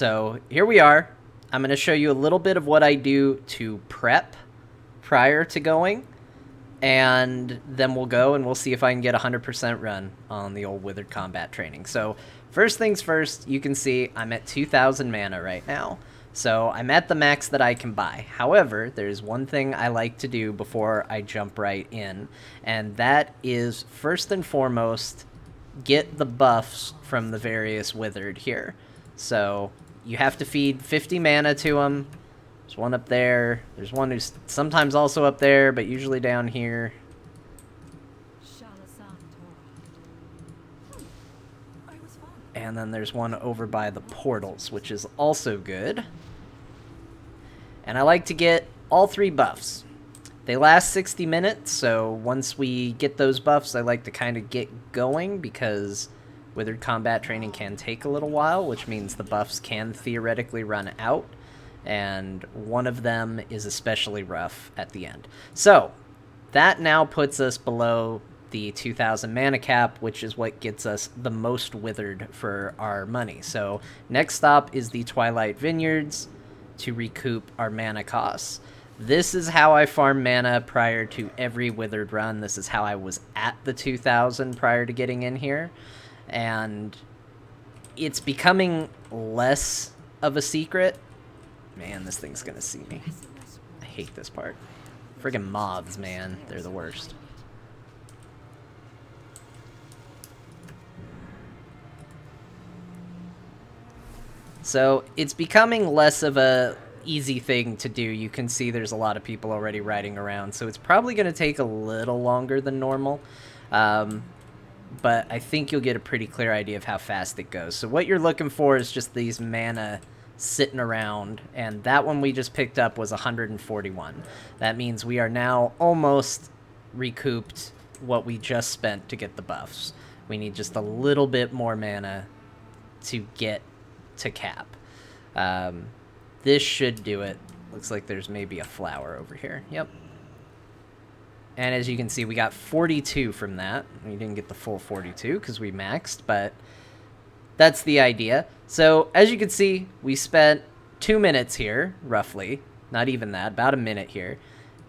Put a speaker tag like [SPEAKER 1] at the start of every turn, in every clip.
[SPEAKER 1] So here we are. I'm going to show you a little bit of what I do to prep prior to going, and then we'll go and we'll see if I can get 100% run on the old Withered Combat Training. So first things first, you can see I'm at 2,000 mana right now. So I'm at the max that I can buy. However, there's one thing I like to do before I jump right in, and that is first and foremost, get the buffs from the various Withered here. So you have to feed 50 mana to them. There's one up there. There's one who's sometimes also up there, but usually down here. And then there's one over by the portals, which is also good. And I like to get all 3 buffs. They last 60 minutes, so once we get those buffs, I like to kind of get going, because Withered Combat Training can take a little while, which means the buffs can theoretically run out, and one of them is especially rough at the end. So that now puts us below the 2,000 mana cap, which is what gets us the most withered for our money. So next stop is the Twilight Vineyards to recoup our mana costs. This is how I farm mana prior to every withered run. This is how I was at the 2,000 prior to getting in here. And it's becoming less of a secret. Man, this thing's gonna see me. I hate this part. Friggin' mobs, man. They're the worst. So it's becoming less of a easy thing to do. You can see there's a lot of people already riding around, so it's probably going to take a little longer than normal. But I think you'll get a pretty clear idea of how fast it goes. So what you're looking for is just these mana sitting around, and that one we just picked up was 141. That means we are now almost recouped what we just spent to get the buffs. We need just a little bit more mana to get to cap. This should do it. Looks like there's maybe a flower over here. Yep. And as you can see, we got 42 from that. We didn't get the full 42 because we maxed, but that's the idea. So as you can see, we spent 2 minutes here, roughly. Not even that, about a minute here.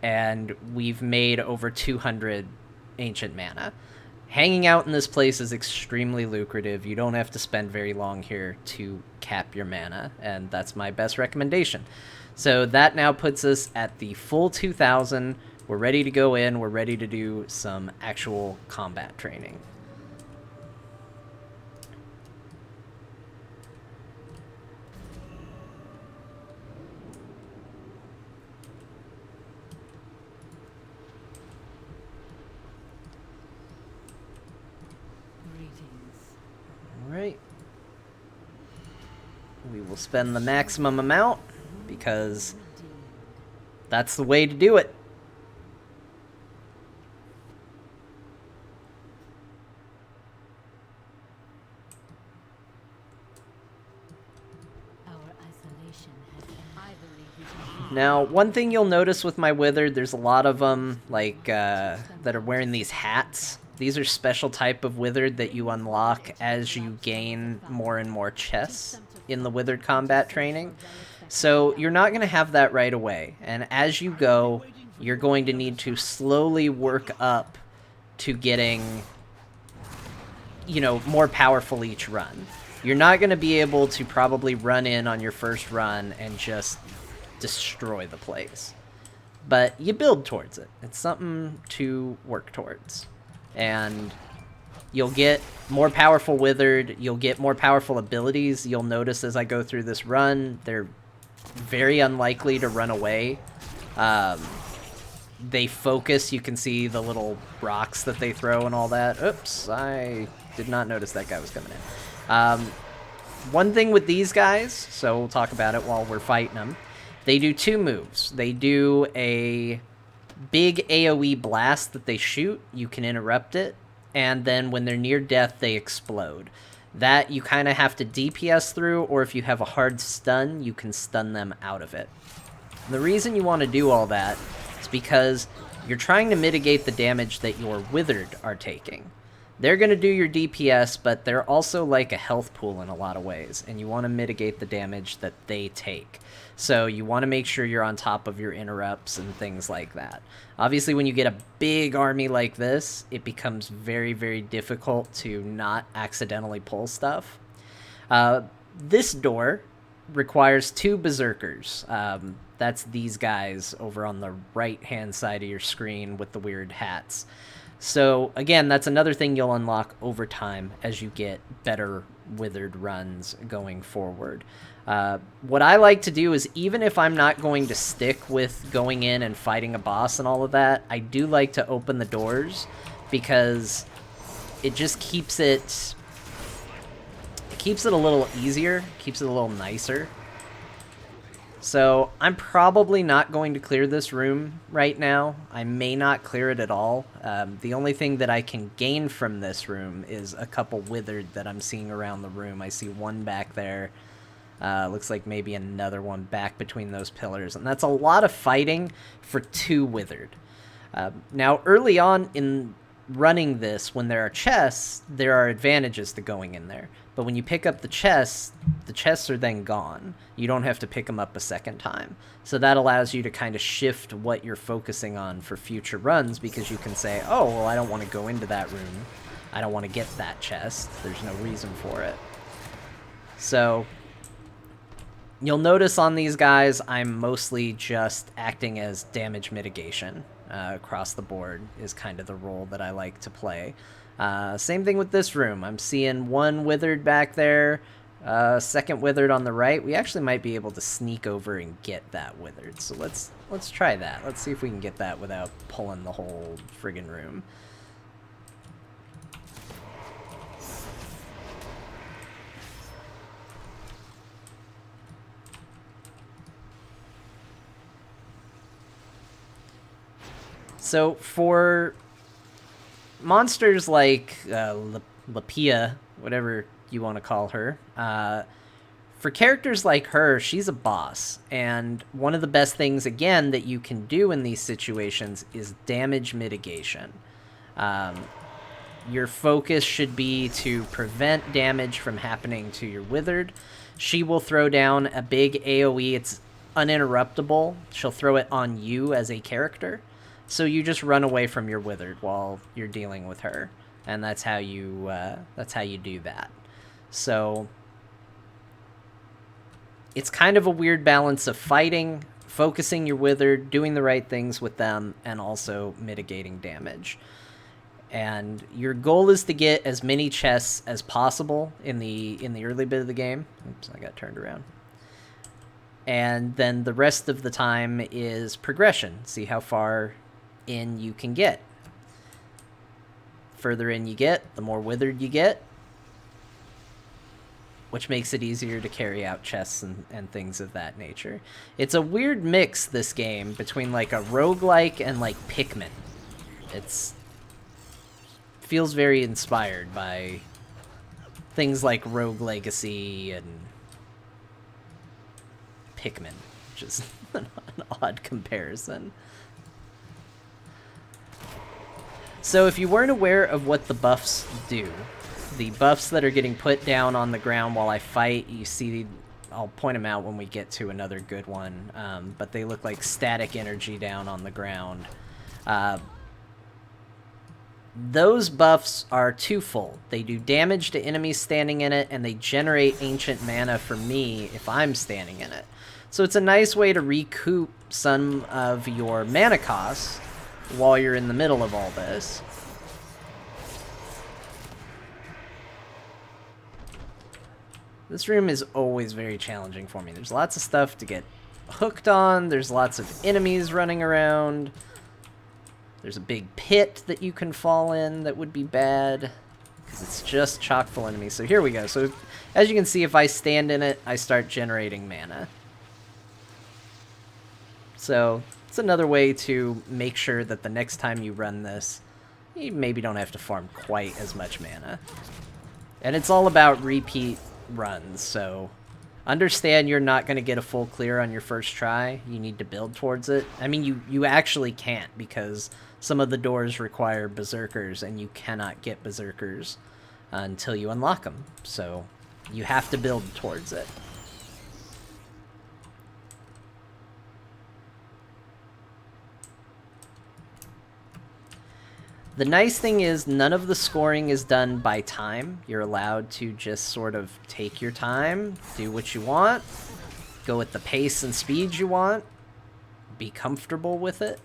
[SPEAKER 1] And we've made over 200 ancient mana. Hanging out in this place is extremely lucrative. You don't have to spend very long here to cap your mana, and that's my best recommendation. So that now puts us at the full 2,000. We're ready to go in. We're ready to do some actual combat training. Alright. We will spend the maximum amount, because that's the way to do it. Now, one thing you'll notice with my Withered, there's a lot of them like that are wearing these hats. These are special type of Withered that you unlock as you gain more and more chests in the Withered Combat Training. So you're not going to have that right away. And as you go, you're going to need to slowly work up to getting, you know, more powerful each run. You're not going to be able to probably run in on your first run and just destroy the place. But you build towards it. It's something to work towards. And you'll get more powerful Withered, you'll get more powerful abilities. You'll notice as I go through this run, they're very unlikely to run away. They focus, you can see the little rocks that they throw and all that. Oops, I did not notice that guy was coming in. One thing with these guys, so we'll talk about it while we're fighting them, they do 2 moves. They do a big AoE blast that they shoot, you can interrupt it, and then when they're near death, they explode. That you kind of have to DPS through, or if you have a hard stun, you can stun them out of it. And the reason you want to do all that is because you're trying to mitigate the damage that your Withered are taking. They're going to do your DPS, but they're also like a health pool in a lot of ways, and you want to mitigate the damage that they take. So you want to make sure you're on top of your interrupts and things like that. Obviously, when you get a big army like this, it becomes very, very difficult to not accidentally pull stuff. This door requires 2 berserkers. That's these guys over on the right-hand side of your screen with the weird hats. So, again, that's another thing you'll unlock over time as you get better Withered runs going forward. What I like to do is, even if I'm not going to stick with going in and fighting a boss and all of that, I do like to open the doors, because it just keeps it a little easier, keeps it a little nicer. So I'm probably not going to clear this room right now. I may not clear it at all. The only thing that I can gain from this room is a couple withered that I'm seeing around the room. I see one back there. Looks like maybe another one back between those pillars. And that's a lot of fighting for 2 withered. Now, early on in running this, when there are chests, there are advantages to going in there. But when you pick up the chests are then gone. You don't have to pick them up a second time. So that allows you to kind of shift what you're focusing on for future runs, because you can say, oh, well, I don't want to go into that room. I don't want to get that chest. There's no reason for it. So you'll notice on these guys, I'm mostly just acting as damage mitigation. Across the board is kind of the role that I like to play. Same thing with this room. I'm seeing 1 withered back there, 2nd withered on the right. We actually might be able to sneak over and get that withered. So let's try that. Let's see if we can get that without pulling the whole friggin' room. So for monsters like Lapia, whatever you want to call her, for characters like her, she's a boss. And one of the best things, again, that you can do in these situations is damage mitigation. Your focus should be to prevent damage from happening to your withered. She will throw down a big AoE. It's uninterruptible. She'll throw it on you as a character. So you just run away from your withered while you're dealing with her, and that's how you do that. So it's kind of a weird balance of fighting, focusing your withered, doing the right things with them, and also mitigating damage. And your goal is to get as many chests as possible in the early bit of the game. Oops, I got turned around. And then the rest of the time is progression. See how far in you can get. Further in you get, the more withered you get, which makes it easier to carry out chests and things of that nature. It's a weird mix, this game, between like a roguelike and like Pikmin. Feels very inspired by things like Rogue Legacy and Pikmin, which is an odd comparison. So if you weren't aware of what the buffs do, the buffs that are getting put down on the ground while I fight, you see, I'll point them out when we get to another good one, but they look like static energy down on the ground. Those buffs are twofold. They do damage to enemies standing in it, and they generate ancient mana for me if I'm standing in it. So it's a nice way to recoup some of your mana costs while you're in the middle of all this. This room is always very challenging for me. There's lots of stuff to get hooked on. There's lots of enemies running around. There's a big pit that you can fall in that would be bad, because it's just chock full of enemies. So here we go. So as you can see, if I stand in it, I start generating mana. So it's another way to make sure that the next time you run this, you maybe don't have to farm quite as much mana. And it's all about repeat runs, so understand you're not going to get a full clear on your first try. You need to build towards it. I mean, you actually can't, because some of the doors require berserkers, and you cannot get berserkers until you unlock them. So you have to build towards it. The nice thing is none of the scoring is done by time. You're allowed to just sort of take your time, do what you want, go at the pace and speed you want, be comfortable with it.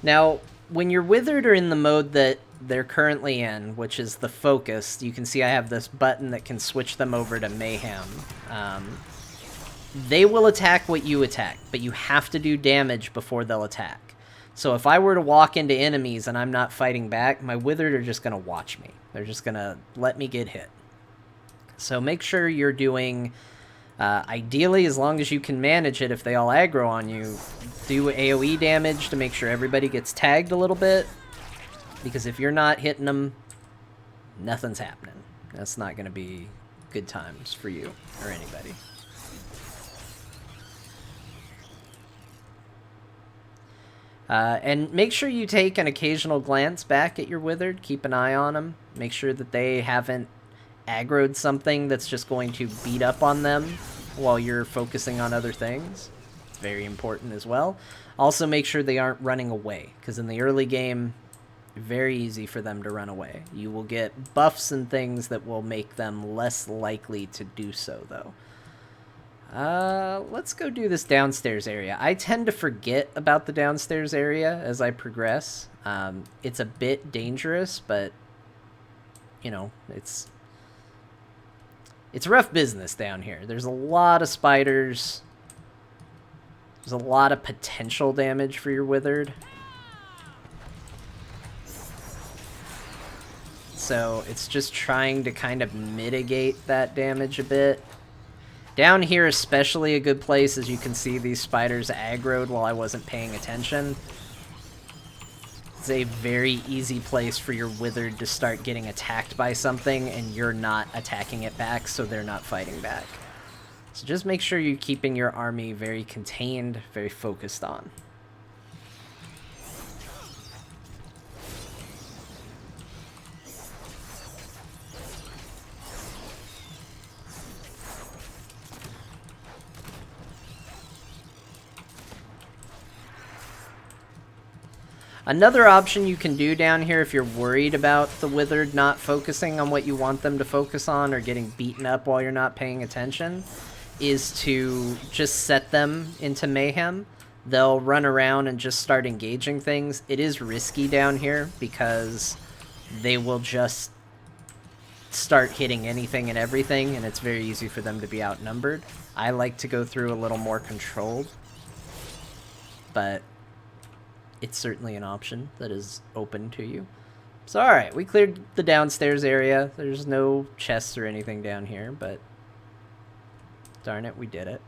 [SPEAKER 1] Now, when you're withered or in the mode that they're currently in, which is the focus, you can see I have this button that can switch them over to mayhem. They will attack what you attack, but you have to do damage before they'll attack. So if I were to walk into enemies and I'm not fighting back, my withered are just going to watch me. They're just going to let me get hit. So make sure you're doing... ideally, as long as you can manage it, if they all aggro on you, do AoE damage to make sure everybody gets tagged a little bit. Because if you're not hitting them, nothing's happening. That's not going to be good times for you or anybody. And make sure you take an occasional glance back at your withered. Keep an eye on them. Make sure that they haven't aggroed something that's just going to beat up on them while you're focusing on other things. It's very important as well. Also make sure they aren't running away, because in the early game, very easy for them to run away. You will get buffs and things that will make them less likely to do so, though. Let's go do this downstairs area. I tend to forget about the downstairs area as I progress. It's a bit dangerous, but, you know, it's rough business down here. There's a lot of spiders. There's a lot of potential damage for your withered. So it's just trying to kind of mitigate that damage a bit. Down here, especially a good place, as you can see these spiders aggroed while I wasn't paying attention. It's a very easy place for your withered to start getting attacked by something and you're not attacking it back, so they're not fighting back. So just make sure you're keeping your army very contained, very focused on. Another option you can do down here if you're worried about the withered not focusing on what you want them to focus on or getting beaten up while you're not paying attention is to just set them into mayhem. They'll run around and just start engaging things. It is risky down here because they will just start hitting anything and everything, and it's very easy for them to be outnumbered. I like to go through a little more controlled, but it's certainly an option that is open to you. So alright, we cleared the downstairs area. There's no chests or anything down here, but darn it, we did it.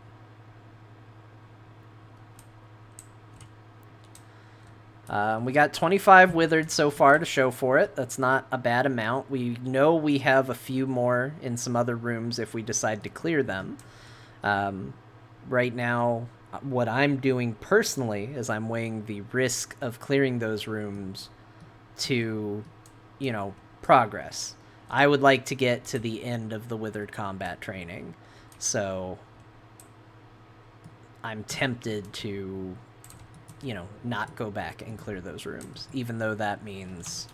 [SPEAKER 1] We got 25 withered so far to show for it. That's not a bad amount. We know we have a few more in some other rooms if we decide to clear them. Right now, what I'm doing personally is I'm weighing the risk of clearing those rooms to, you know, progress. I would like to get to the end of the Withered combat training, so I'm tempted to, you know, not go back and clear those rooms, even though that means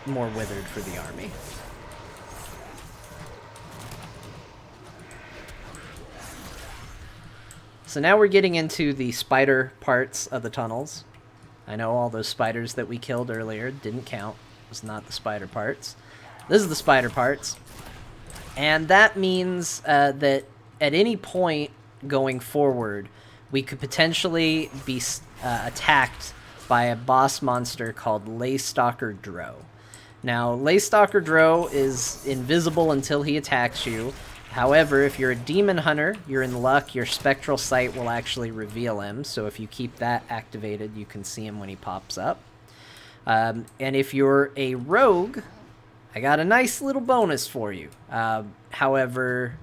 [SPEAKER 1] more Withered for the army. So now we're getting into the spider parts of the tunnels. I know all those spiders that we killed earlier didn't count. It was not the spider parts. This is the spider parts. And that means that at any point going forward, we could potentially be attacked by a boss monster called Laystalker Drow. Now, Laystalker Drow is invisible until he attacks you, However, if you're a demon hunter, you're in luck. Your spectral sight will actually reveal him. So if you keep that activated, you can see him when he pops up. And if you're a rogue, I got a nice little bonus for you. However,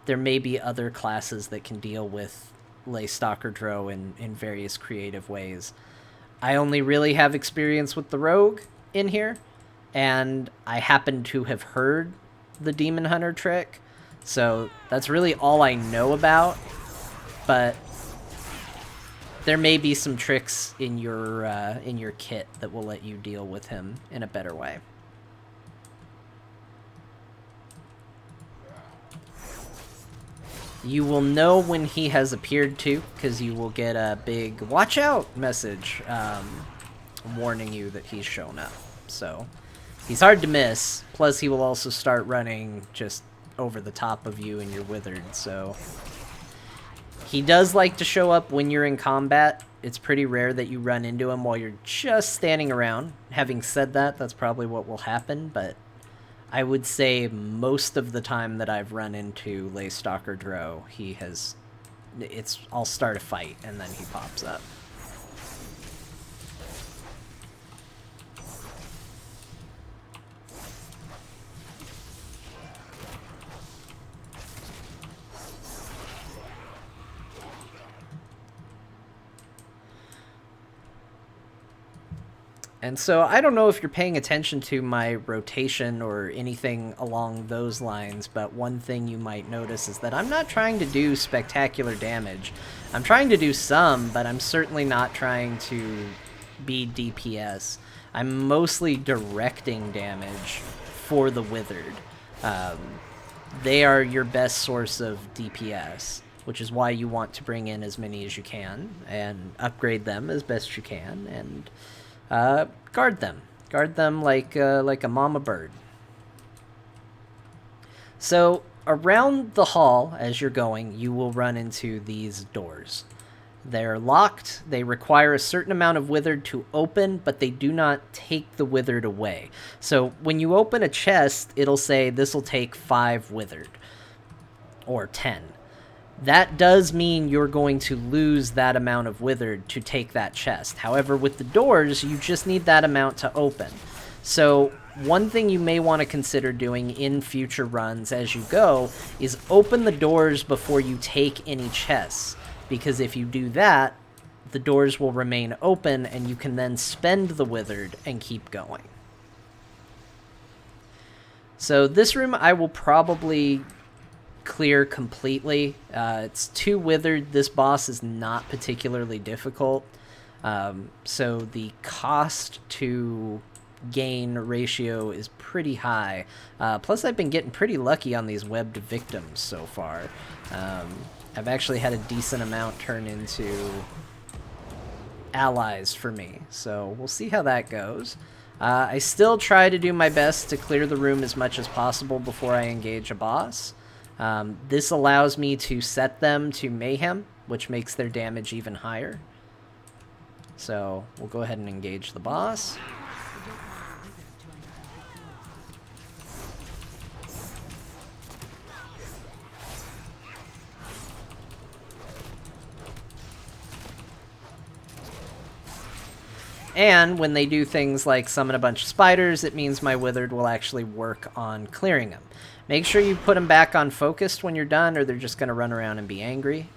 [SPEAKER 1] there may be other classes that can deal with Lay Stalker Drow in various creative ways. I only really have experience with the rogue in here, and I happen to have heard the demon hunter trick, so that's really all I know about. But there may be some tricks in your kit that will let you deal with him in a better way. You will know when he has appeared too, because you will get a big "watch out" message warning you that he's shown up. So he's hard to miss. Plus, he will also start running just over the top of you and you're withered. So he does like to show up when you're in combat. It's pretty rare that you run into him while you're just standing around. Having said that, that's probably what will happen, but I would say most of the time that I've run into Lay Stalker Drow, I'll start a fight and then he pops up. And so I don't know if you're paying attention to my rotation or anything along those lines, but one thing you might notice is that I'm not trying to do spectacular damage. I'm trying to do some, but I'm certainly not trying to be DPS. I'm mostly directing damage for the Withered. They are your best source of DPS, which is why you want to bring in as many as you can and upgrade them as best you can, and guard them. Guard them like a mama bird. So around the hall, as you're going, you will run into these doors. They're locked. They require a certain amount of Withered to open, but they do not take the Withered away. So when you open a chest, it'll say this will take 5 Withered, or 10. That does mean you're going to lose that amount of Withered to take that chest. However, with the doors, you just need that amount to open. So one thing you may want to consider doing in future runs as you go is open the doors before you take any chests. Because if you do that, the doors will remain open and you can then spend the Withered and keep going. So this room I will probably clear completely. It's 2 Withered. This boss is not particularly difficult. So the cost to gain ratio is pretty high. Plus I've been getting pretty lucky on these webbed victims so far. I've actually had a decent amount turn into allies for me. So we'll see how that goes. I still try to do my best to clear the room as much as possible before I engage a boss. This allows me to set them to mayhem, which makes their damage even higher. So we'll go ahead and engage the boss. And when they do things like summon a bunch of spiders, it means my Withered will actually work on clearing them. Make sure you put them back on focused when you're done, or they're just going to run around and be angry.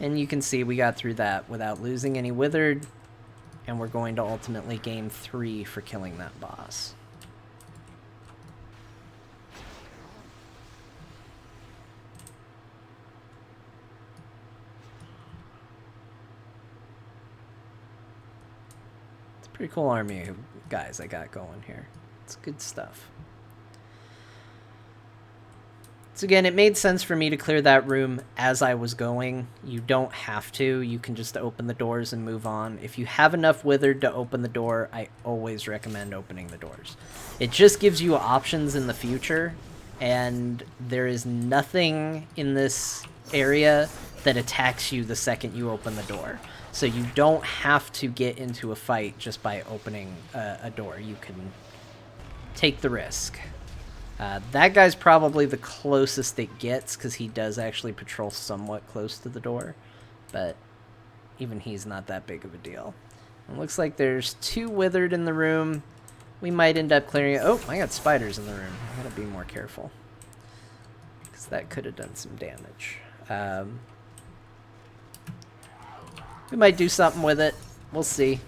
[SPEAKER 1] And you can see we got through that without losing any Withered, and we're going to ultimately gain 3 for killing that boss. Pretty cool army of guys I got going here. It's good stuff. So again, it made sense for me to clear that room as I was going. You don't have to. You can just open the doors and move on. If you have enough Withered to open the door, I always recommend opening the doors. It just gives you options in the future, and there is nothing in this area that attacks you the second you open the door. So you don't have to get into a fight just by opening a door. You can take the risk. That guy's probably the closest it gets because he does actually patrol somewhat close to the door. But even he's not that big of a deal. It looks like there's 2 withered in the room. We might end up clearing it. Oh, I got spiders in the room. I gotta be more careful. Because that could have done some damage. We might do something with it. We'll see.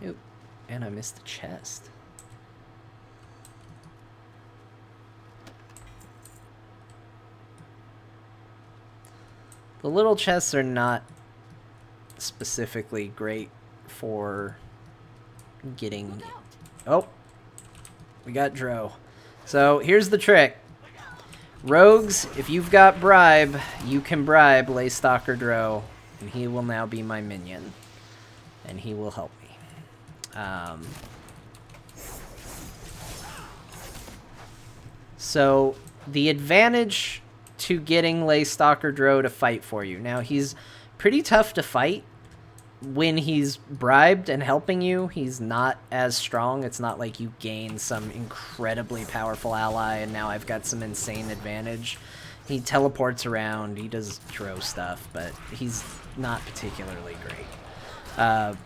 [SPEAKER 1] Ooh, and I missed the chest. The little chests are not specifically great for getting... Oh, we got Dro. So here's the trick. Rogues, if you've got bribe, you can bribe Laystalker Dro, and he will now be my minion. And he will help me. So the advantage to getting Laystalker Dro to fight for you. Now, he's pretty tough to fight when he's bribed and helping you. He's not as strong. It's not like you gain some incredibly powerful ally and now I've got some insane advantage. He teleports around, he does Dro stuff, but he's not particularly great.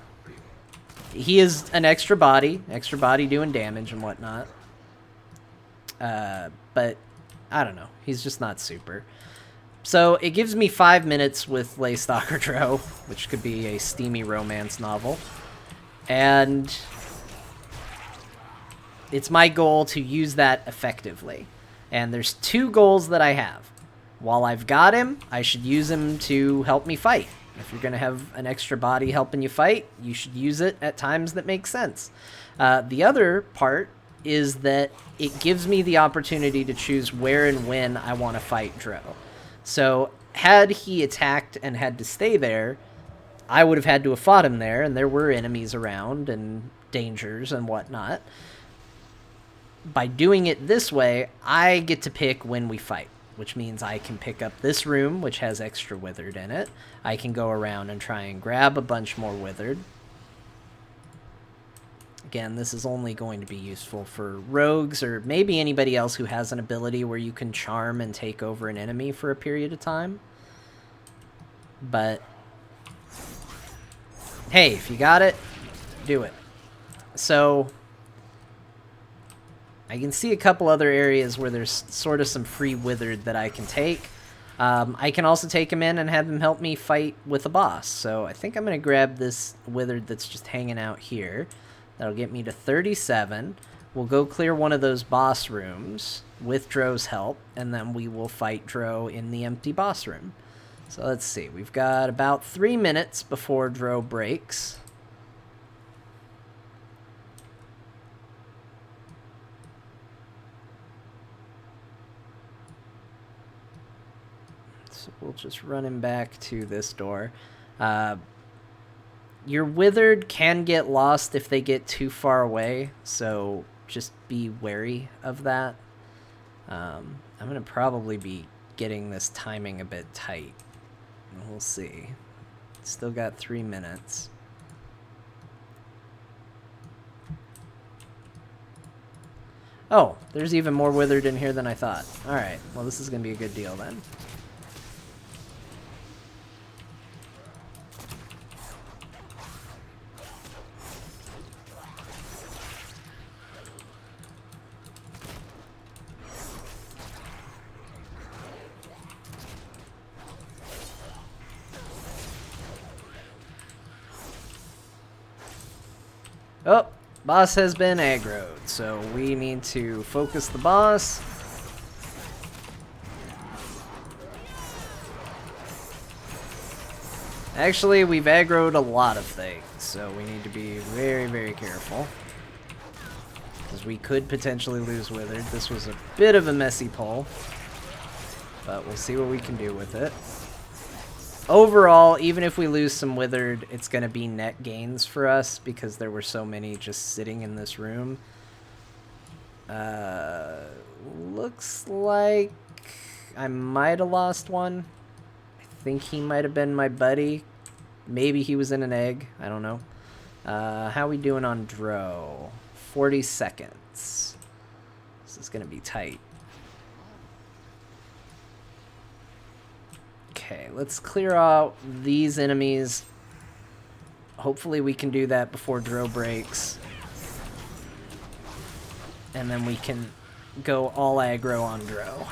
[SPEAKER 1] He is an extra body doing damage and whatnot. But I don't know. He's just not super. So it gives me 5 minutes with Laystalker Dro, which could be a steamy romance novel. And it's my goal to use that effectively. And there's 2 goals that I have. While I've got him, I should use him to help me fight. If you're going to have an extra body helping you fight, you should use it at times that make sense. The other part is that it gives me the opportunity to choose where and when I want to fight Dro. So had he attacked and had to stay there, I would have had to have fought him there, and there were enemies around and dangers and whatnot. By doing it this way, I get to pick when we fight, which means I can pick up this room, which has extra withered in it. I can go around and try and grab a bunch more withered. Again, this is only going to be useful for rogues or maybe anybody else who has an ability where you can charm and take over an enemy for a period of time. But hey, if you got it, do it. So I can see a couple other areas where there's sort of some free withered that I can take. I can also take him in and have him help me fight with a boss. So I think I'm going to grab this withered that's just hanging out here. That'll get me to 37. We'll go clear one of those boss rooms with Dro's help, and then we will fight Dro in the empty boss room. So let's see. We've got about 3 minutes before Dro breaks. So we'll just run him back to this door. Your withered can get lost if they get too far away, so just be wary of that. I'm going to probably be getting this timing a bit tight. We'll see. Still got 3 minutes. Oh, there's even more withered in here than I thought. Alright, well this is going to be a good deal then. Oh, boss has been aggroed, so we need to focus the boss. Actually, we've aggroed a lot of things, so we need to be very, very careful. Because we could potentially lose Withered. This was a bit of a messy pull, but we'll see what we can do with it. Overall, even if we lose some Withered, it's going to be net gains for us because there were so many just sitting in this room. Looks like I might have lost one. I think he might have been my buddy. Maybe he was in an egg. I don't know. How we doing on Dro? 40 seconds. This is going to be tight. Okay, let's clear out these enemies. Hopefully we can do that before Dro breaks. And then we can go all aggro on Dro.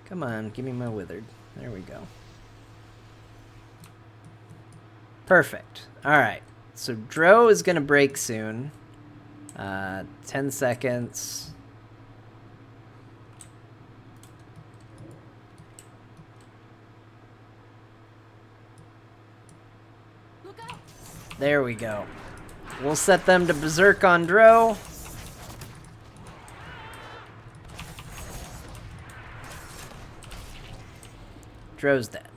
[SPEAKER 1] Come on, give me my Withered. There we go. Perfect. Alright, so Dro is going to break soon. 10 seconds. There we go. We'll set them to Berserk on Dro. Dro's dead.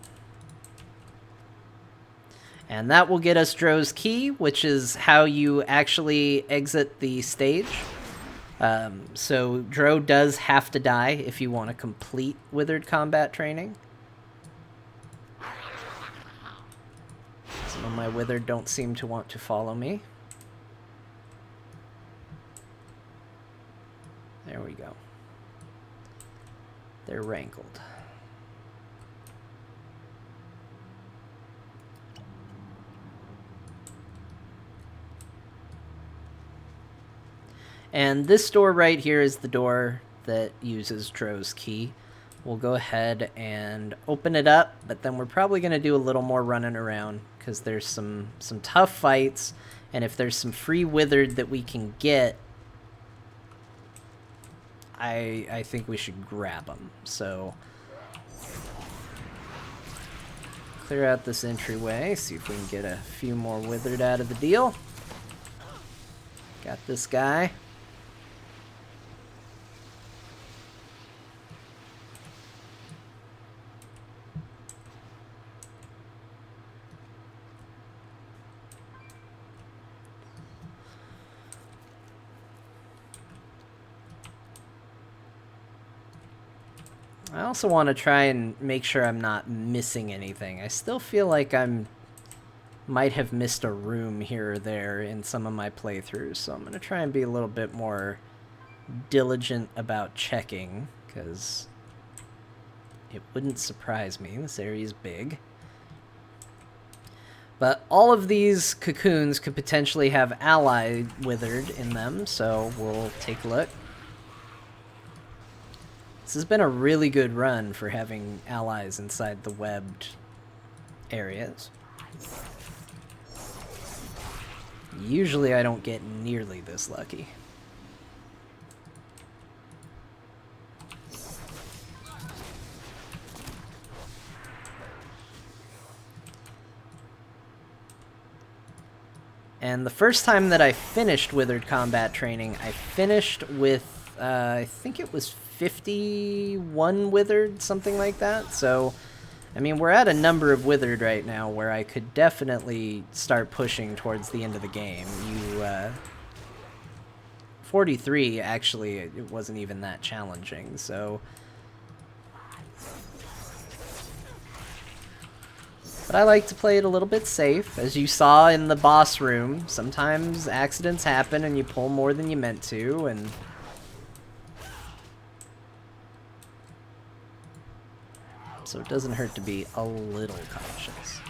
[SPEAKER 1] And that will get us Dro's key, which is how you actually exit the stage. So Dro does have to die if you want to complete Withered Combat Training. Some of my Withered don't seem to want to follow me. There we go. They're rankled. And this door right here is the door that uses Dro's key. We'll go ahead and open it up, but then we're probably going to do a little more running around because there's some tough fights, and if there's some free Withered that we can get, I think we should grab them. So clear out this entryway, see if we can get a few more Withered out of the deal. Got this guy. I also want to try and make sure I'm not missing anything. I still feel like might have missed a room here or there in some of my playthroughs, so I'm going to try and be a little bit more diligent about checking, because it wouldn't surprise me. This area is big. But all of these cocoons could potentially have ally Withered in them, so we'll take a look. This has been a really good run for having allies inside the webbed areas. Usually I don't get nearly this lucky. And the first time that I finished Withered Combat Training, I finished with, I think it was 51 Withered, something like that. So, I mean, we're at a number of Withered right now where I could definitely start pushing towards the end of the game. 43, actually, it wasn't even that challenging, so... But I like to play it a little bit safe. As you saw in the boss room, sometimes accidents happen and you pull more than you meant to, and... So it doesn't hurt to be a little cautious.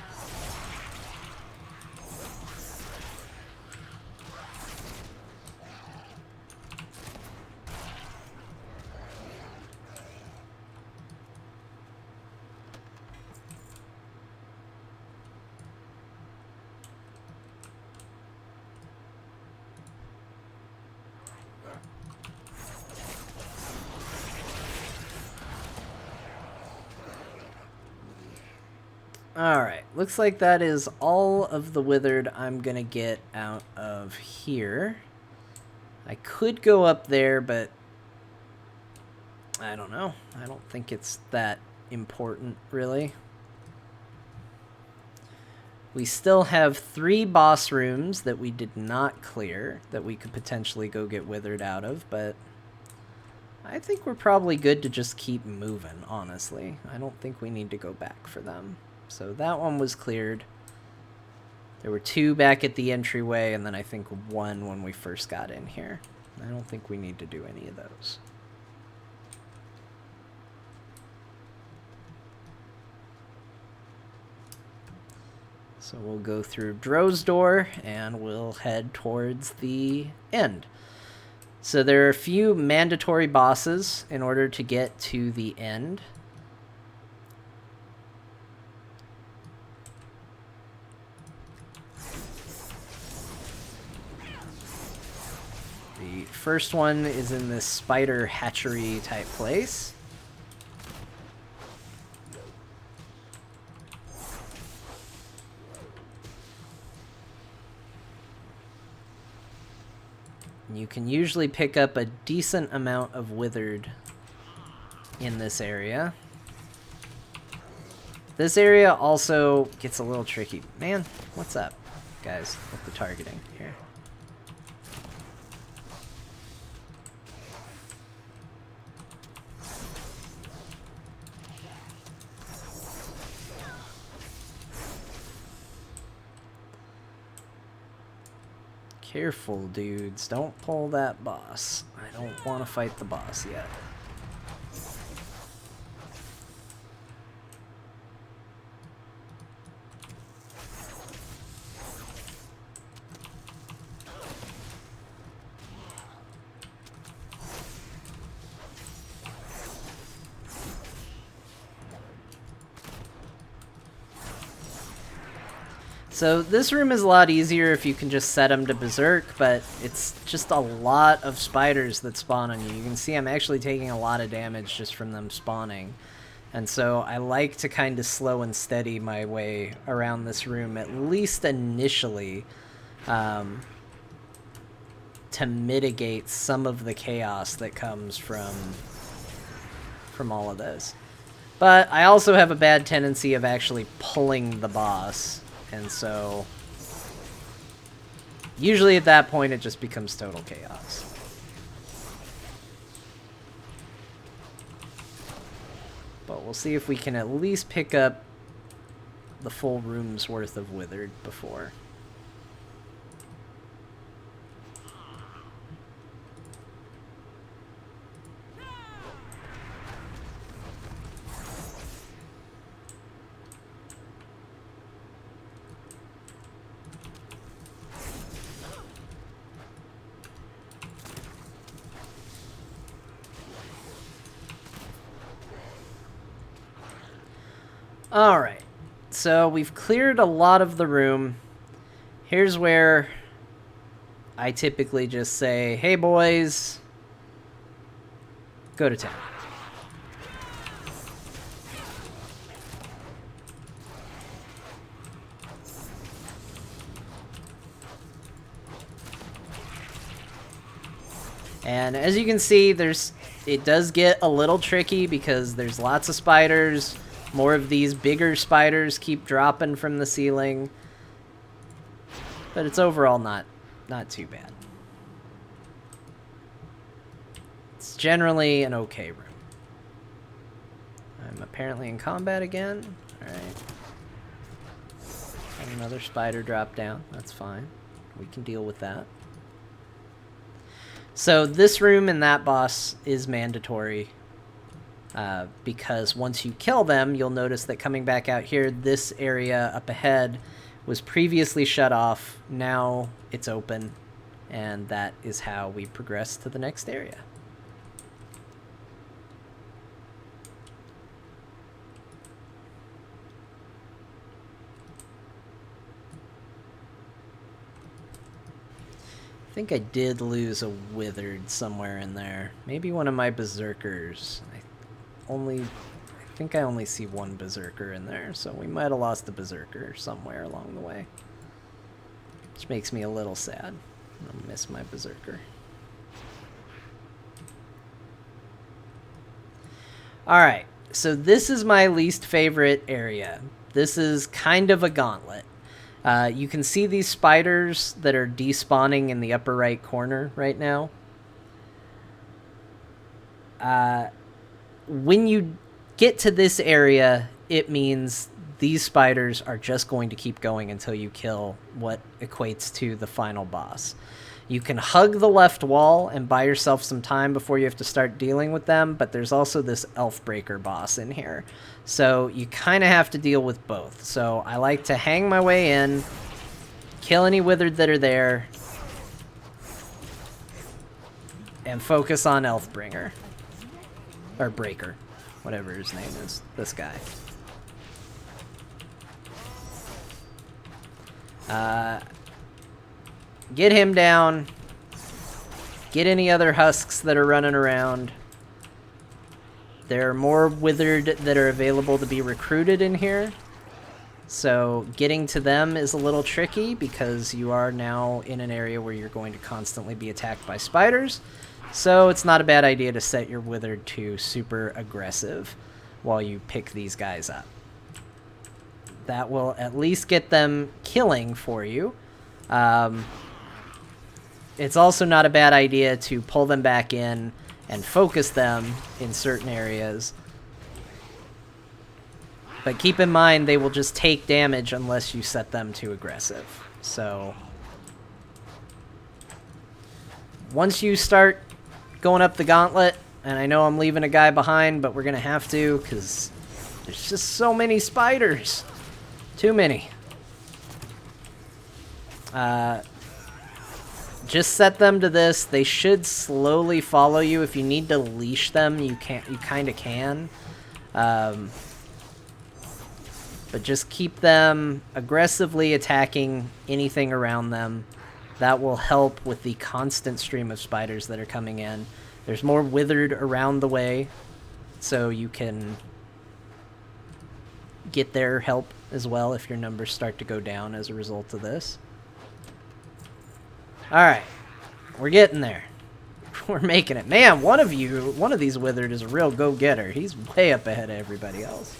[SPEAKER 1] Alright, looks like that is all of the Withered I'm gonna get out of here. I could go up there, but I don't know. I don't think it's that important, really. We still have 3 boss rooms that we did not clear that we could potentially go get Withered out of, but I think we're probably good to just keep moving, honestly. I don't think we need to go back for them. So that one was cleared. There were 2 back at the entryway, and then I think 1 when we first got in here. I don't think we need to do any of those. So we'll go through Dro's door, and we'll head towards the end. So there are a few mandatory bosses in order to get to the end. The first one is in this spider hatchery type place. You can usually pick up a decent amount of withered in this area. This area also gets a little tricky. Man, what's up, guys, with the targeting here? Careful, dudes. Don't pull that boss. I don't want to fight the boss yet. So this room is a lot easier if you can just set them to berserk, but it's just a lot of spiders that spawn on you. You can see I'm actually taking a lot of damage just from them spawning. And so I like to kind of slow and steady my way around this room, at least initially, to mitigate some of the chaos that comes from all of this. But I also have a bad tendency of actually pulling the boss. And so, usually at that point, it just becomes total chaos. But we'll see if we can at least pick up the full room's worth of withered before. Alright, so we've cleared a lot of the room. Here's where I typically just say, hey boys, go to town. And as you can see, it does get a little tricky because there's lots of spiders. More of these bigger spiders keep dropping from the ceiling. But it's overall not too bad. It's generally an okay room. I'm apparently in combat again. Alright. And another spider drop down. That's fine. We can deal with that. So this room and that boss is mandatory. Because once you kill them, you'll notice that coming back out here, this area up ahead was previously shut off. Now it's open, and that is how we progress to the next area. I think I did lose a withered somewhere in there. Maybe one of my berserkers. I think I only see one berserker in there, so we might have lost the berserker somewhere along the way. Which makes me a little sad. I'll miss my berserker. Alright, so this is my least favorite area. This is kind of a gauntlet. You can see these spiders that are despawning in the upper right corner right now. When you get to this area, it means these spiders are just going to keep going until you kill what equates to the final boss. You can hug the left wall and buy yourself some time before you have to start dealing with them, but there's also this elf breaker boss in here. So you kind of have to deal with both. So I like to hang my way in, kill any withered that are there, and focus on Elfbringer. Or Breaker. Whatever his name is. This guy. Get him down. Get any other husks that are running around. There are more withered that are available to be recruited in here. So getting to them is a little tricky because you are now in an area where you're going to constantly be attacked by spiders. So it's not a bad idea to set your withered to super aggressive while you pick these guys up. That will at least get them killing for you. It's also not a bad idea to pull them back in and focus them in certain areas. But keep in mind, they will just take damage unless you set them to aggressive. So once you start going up the gauntlet, and I know I'm leaving a guy behind, but we're going to have to because there's just so many spiders. Too many. Just set them to this. They should slowly follow you. If you need to leash them, you kind of can. But just keep them aggressively attacking anything around them. That will help with the constant stream of spiders that are coming in. There's more withered around the way, so you can get their help as well if your numbers start to go down as a result of this. Alright, we're getting there. We're making it. Man, one of these withered is a real go-getter. He's way up ahead of everybody else.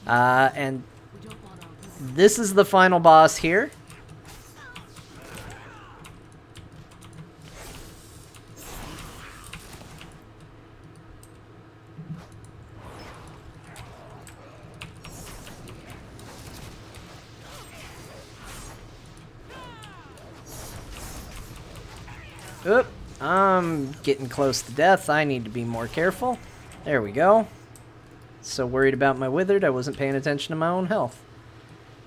[SPEAKER 1] And this is the final boss here. Oop, I'm getting close to death. I need to be more careful. There we go. So worried about my withered, I wasn't paying attention to my own health.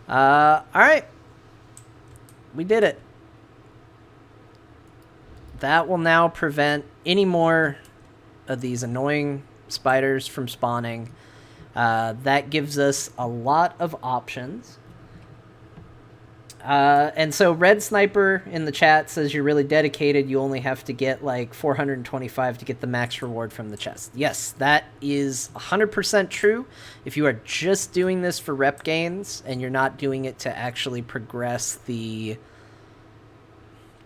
[SPEAKER 1] Alright. We did it. That will now prevent any more of these annoying spiders from spawning. That gives us a lot of options. And so Red Sniper in the chat says you're really dedicated. You only have to get like 425 to get the max reward from the chest. Yes, that is 100% true. If you are just doing this for rep gains and you're not doing it to actually progress the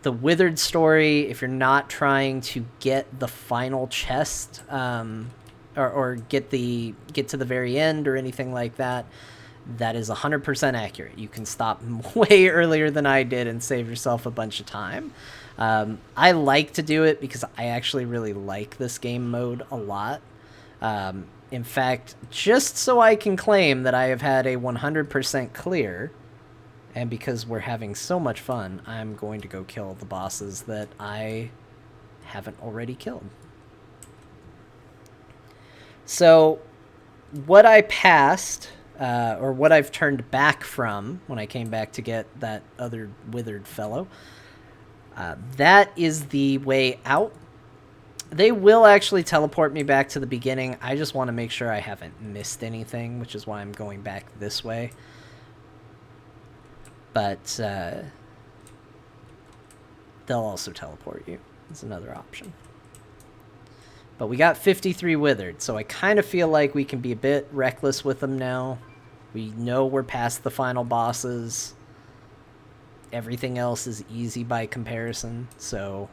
[SPEAKER 1] Withered story, if you're not trying to get the final chest or get to the very end or anything like that, that is 100% accurate. You can stop way earlier than I did and save yourself a bunch of time. I like to do it because I actually really like this game mode a lot. In fact, just so I can claim that I have had a 100% clear, and because we're having so much fun, I'm going to go kill the bosses that I haven't already killed. So, what I passed... or what I've turned back from when I came back to get that other withered fellow. That is the way out. They will actually teleport me back to the beginning. I just want to make sure I haven't missed anything, which is why I'm going back this way. But they'll also teleport you. That's another option. But we got 53 withered, so I kind of feel like we can be a bit reckless with them now. We know we're past the final bosses. Everything else is easy by comparison, so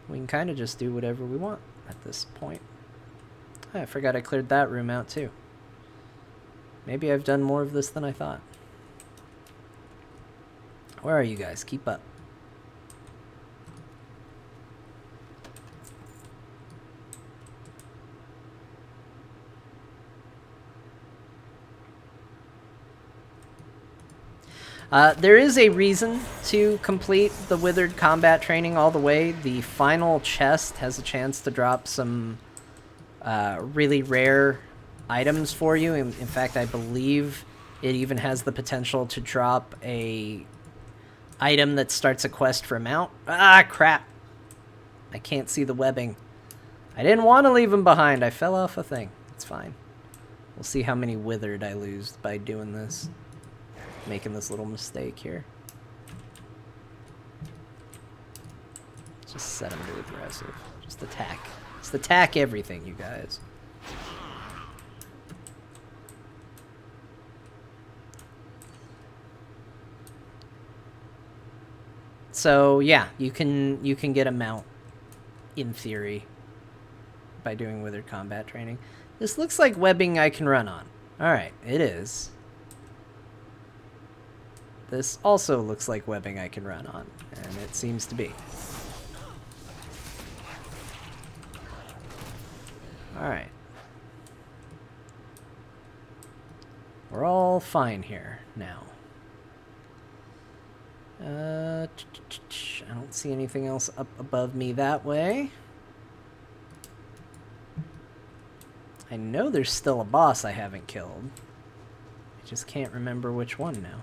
[SPEAKER 1] we can kind of just do whatever we want at this point. I forgot I cleared that room out too. Maybe I've done more of this than I thought. Where are you guys? Keep up. There is a reason to complete the Withered combat training all the way. The final chest has a chance to drop some really rare items for you. In fact, I believe it even has the potential to drop a item that starts a quest for a mount. Ah, crap. I can't see the webbing. I didn't want to leave him behind. I fell off a thing. It's fine. We'll see how many withered I lose by doing this. Making this little mistake here. Just set him to aggressive. Just attack. Just attack everything, you guys. So yeah, you can get a mount in theory by doing Withered combat training. This looks like webbing I can run on. Alright, it is. This also looks like webbing I can run on, and it seems to be. Alright. We're all fine here now. I don't see anything else up above me that way. I know there's still a boss I haven't killed. I just can't remember which one now.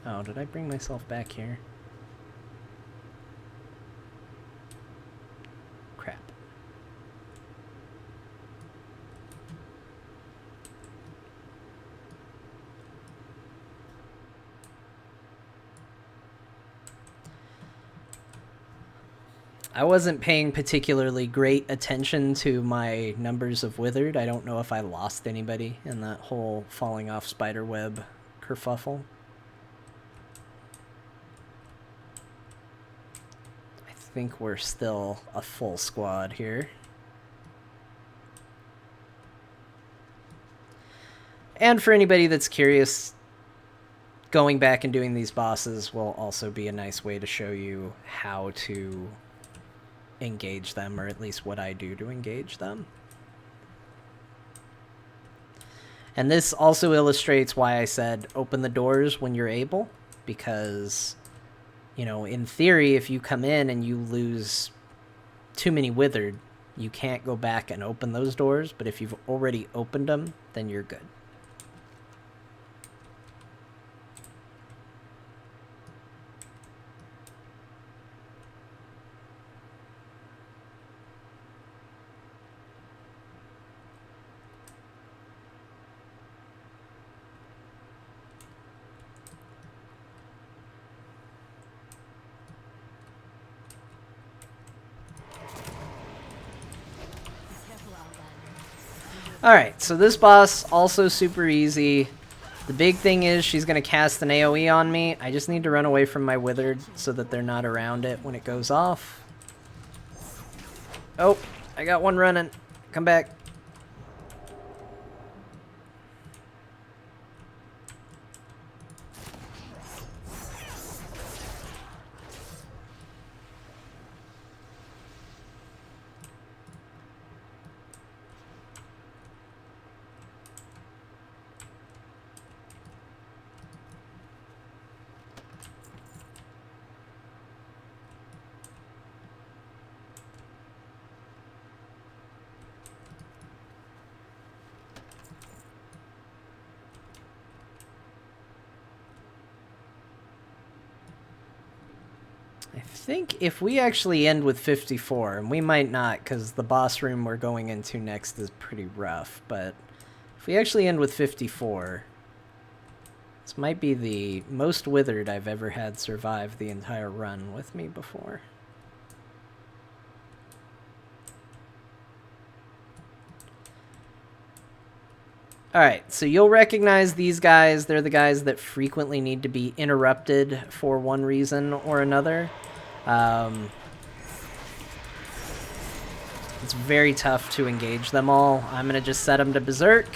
[SPEAKER 1] Oh, did I bring myself back here? Crap. I wasn't paying particularly great attention to my numbers of withered. I don't know if I lost anybody in that whole falling off spider web kerfuffle. I think we're still a full squad here. And for anybody that's curious, going back and doing these bosses will also be a nice way to show you how to engage them, or at least what I do to engage them. And this also illustrates why I said open the doors when you're able, because, you know, in theory, if you come in and you lose too many withered, you can't go back and open those doors, but if you've already opened them, then you're good. Alright, so this boss, also super easy. The big thing is she's going to cast an AoE on me. I just need to run away from my withered so that they're not around it when it goes off. Oh, I got one running. Come back. I think if we actually end with 54, and we might not because the boss room we're going into next is pretty rough, but if we actually end with 54, this might be the most withered I've ever had survive the entire run with me before. Alright, so you'll recognize these guys. They're the guys that frequently need to be interrupted for one reason or another. It's very tough to engage them all. I'm going to just set them to Berserk.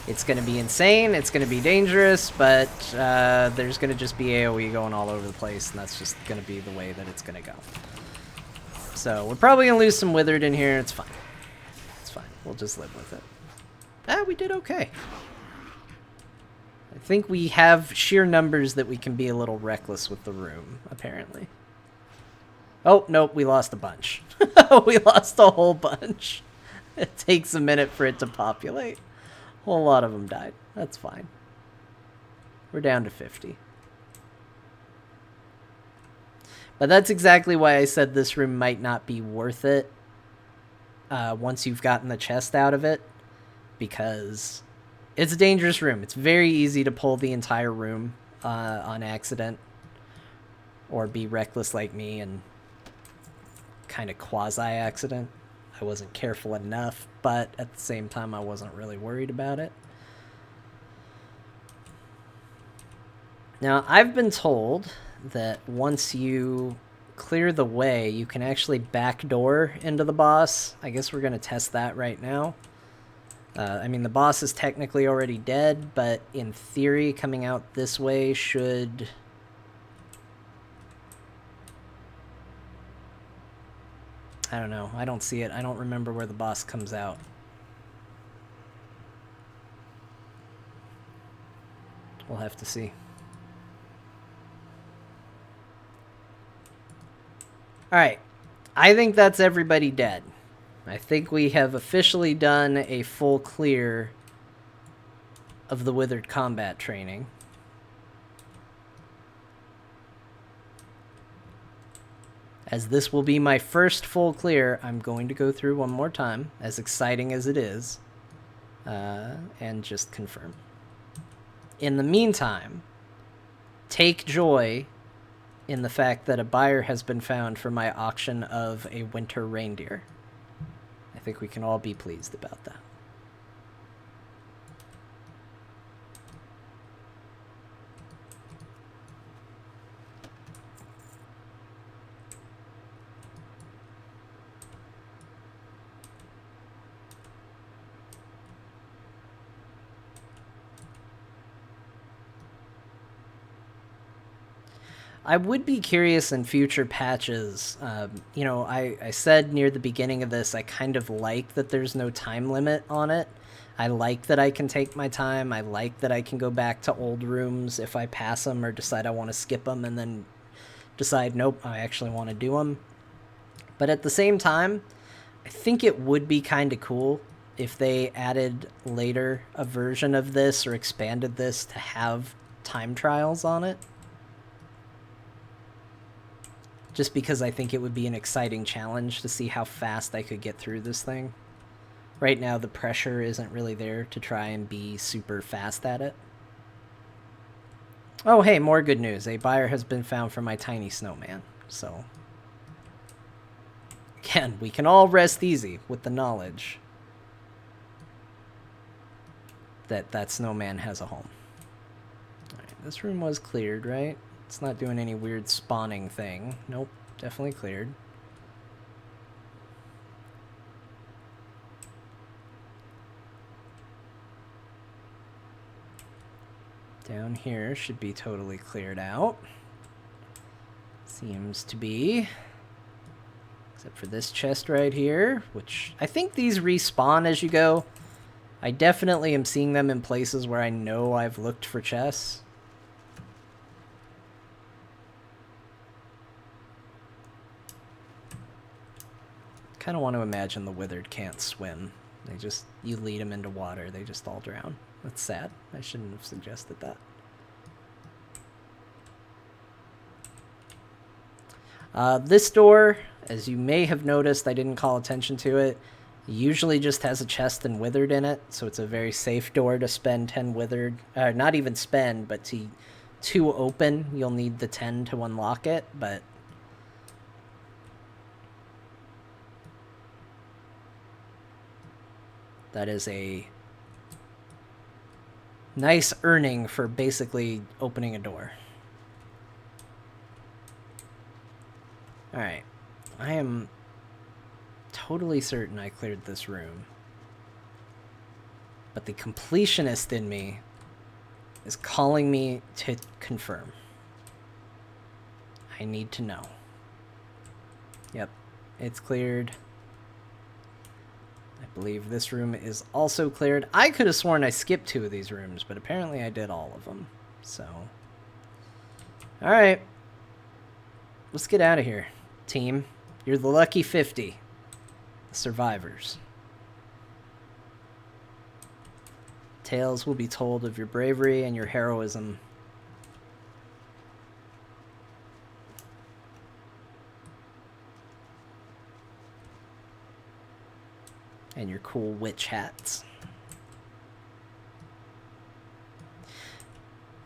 [SPEAKER 1] It's going to be insane. It's going to be dangerous, but there's going to just be AoE going all over the place, and that's just going to be the way that it's going to go. So we're probably going to lose some withered in here. It's fine. It's fine. We'll just live with it. Ah, we did okay. I think we have sheer numbers that we can be a little reckless with the room, apparently. Oh, nope, we lost a bunch. We lost a whole bunch. It takes a minute for it to populate. A whole lot of them died. That's fine. We're down to 50. But that's exactly why I said this room might not be worth it once you've gotten the chest out of it. Because it's a dangerous room. It's very easy to pull the entire room on accident. Or be reckless like me and kind of quasi-accident. I wasn't careful enough, but at the same time I wasn't really worried about it. Now, I've been told that once you clear the way, you can actually backdoor into the boss. I guess we're going to test that right now. I mean, the boss is technically already dead, but in theory, coming out this way should... I don't know. I don't see it. I don't remember where the boss comes out. We'll have to see. Alright. I think that's everybody dead. I think we have officially done a full clear of the Withered Combat Training. As this will be my first full clear, I'm going to go through one more time, as exciting as it is, and just confirm. In the meantime, take joy in the fact that a buyer has been found for my auction of a winter reindeer. I think we can all be pleased about that. I would be curious in future patches. You know, I said near the beginning of this, I kind of like that there's no time limit on it. I like that I can take my time. I like that I can go back to old rooms if I pass them or decide I want to skip them and then decide, nope, I actually want to do them. But at the same time, I think it would be kind of cool if they added later a version of this or expanded this to have time trials on it. Just because I think it would be an exciting challenge to see how fast I could get through this thing. Right now, the pressure isn't really there to try and be super fast at it. Oh, hey, more good news. A buyer has been found for my tiny snowman. So, again, we can all rest easy with the knowledge that that snowman has a home. Alright, this room was cleared, right? It's not doing any weird spawning thing. Nope, definitely cleared. Down here should be totally cleared out. Seems to be. Except for this chest right here, which I think these respawn as you go. I definitely am seeing them in places where I know I've looked for chests. Kind of want to imagine the Withered can't swim. They just, you lead them into water, they just all drown. That's sad. I shouldn't have suggested that. This door, as you may have noticed, I didn't call attention to it, usually just has a chest and Withered in it, so it's a very safe door to spend 10 Withered. Not even spend, but to open, you'll need the 10 to unlock it, but that is a nice earning for basically opening a door. Alright. I am totally certain I cleared this room. But the completionist in me is calling me to confirm. I need to know. Yep. It's cleared. I believe this room is also cleared. I could have sworn I skipped 2 of these rooms, but apparently I did all of them. So, alright. Let's get out of here, team. You're the lucky 50. The survivors. Tales will be told of your bravery and your heroism. And your cool witch hats.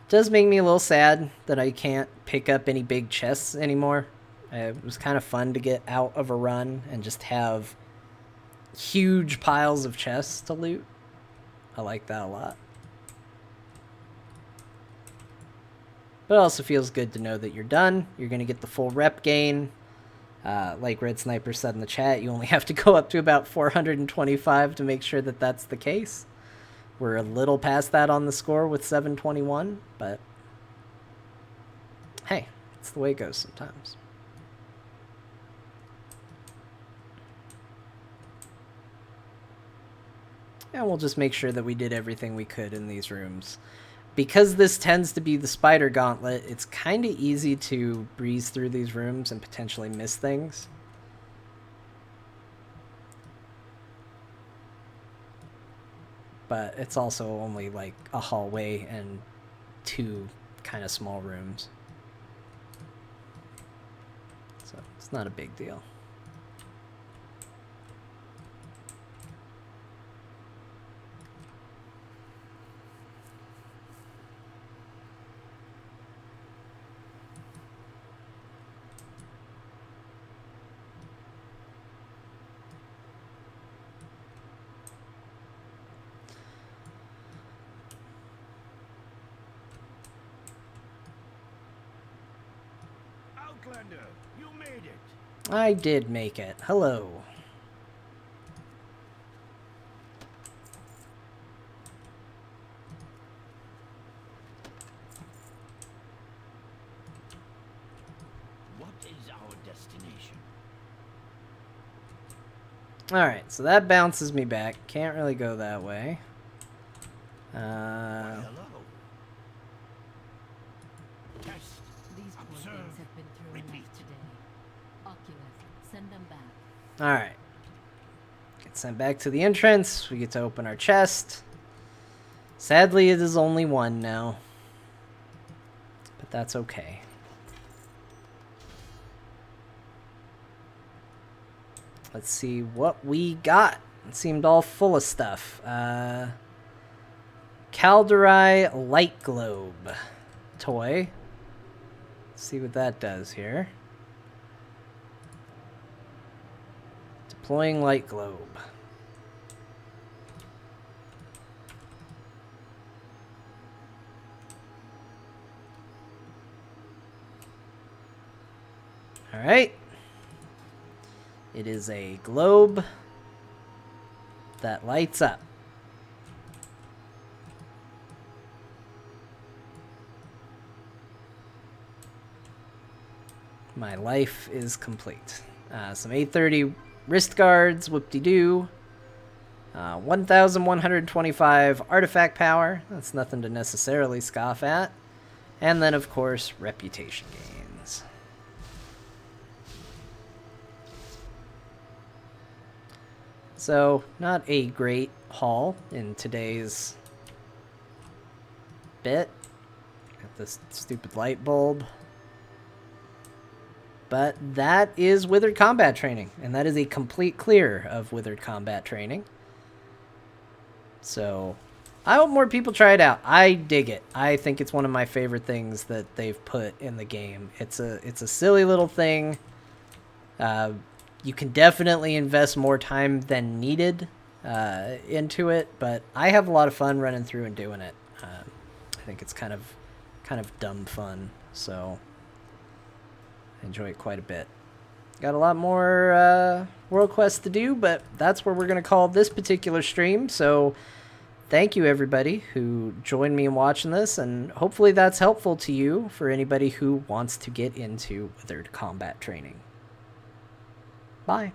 [SPEAKER 1] Does make me a little sad that I can't pick up any big chests anymore. It was kind of fun to get out of a run and just have huge piles of chests to loot. I like that a lot. But it also feels good to know that you're done. You're going to get the full rep gain. Like Red Sniper said in the chat, you only have to go up to about 425 to make sure that that's the case. We're a little past that on the score with 721, but hey, it's the way it goes sometimes. And we'll just make sure that we did everything we could in these rooms. Because this tends to be the spider gauntlet, it's kind of easy to breeze through these rooms and potentially miss things. But it's also only like a hallway and 2 kind of small rooms. So it's not a big deal.
[SPEAKER 2] You made it.
[SPEAKER 1] I did make it. Hello.
[SPEAKER 2] What is our destination?
[SPEAKER 1] Alright, so that bounces me back. Can't really go that way.
[SPEAKER 2] Hello. Test.
[SPEAKER 3] These poor
[SPEAKER 2] Observe.
[SPEAKER 3] things have been through
[SPEAKER 2] Repeat.
[SPEAKER 3] enough today. Oculus, send them back.
[SPEAKER 1] Alright. Get sent back to the entrance. We get to open our chest. Sadly, it is only 1 now. But that's okay. Let's see what we got. It seemed all full of stuff. Calderai Light Globe toy. Let's see what that does here. Deploying light globe. Alright. It is a globe that lights up. My life is complete. Some 830 wrist guards, whoop-de-doo. 1,125 artifact power. That's nothing to necessarily scoff at. And then, of course, reputation gains. So, not a great haul in today's bit. Got this stupid light bulb. But that is Withered Combat Training, and that is a complete clear of Withered Combat Training. So, I hope more people try it out. I dig it. I think it's one of my favorite things that they've put in the game. It's a silly little thing. You can definitely invest more time than needed into it, but I have a lot of fun running through and doing it. I think it's kind of dumb fun, so I enjoy it quite a bit. Got a lot more World Quests to do, but that's where we're going to call this particular stream. So thank you, everybody who joined me in watching this, and hopefully that's helpful to you for anybody who wants to get into Withered Combat Training. Bye.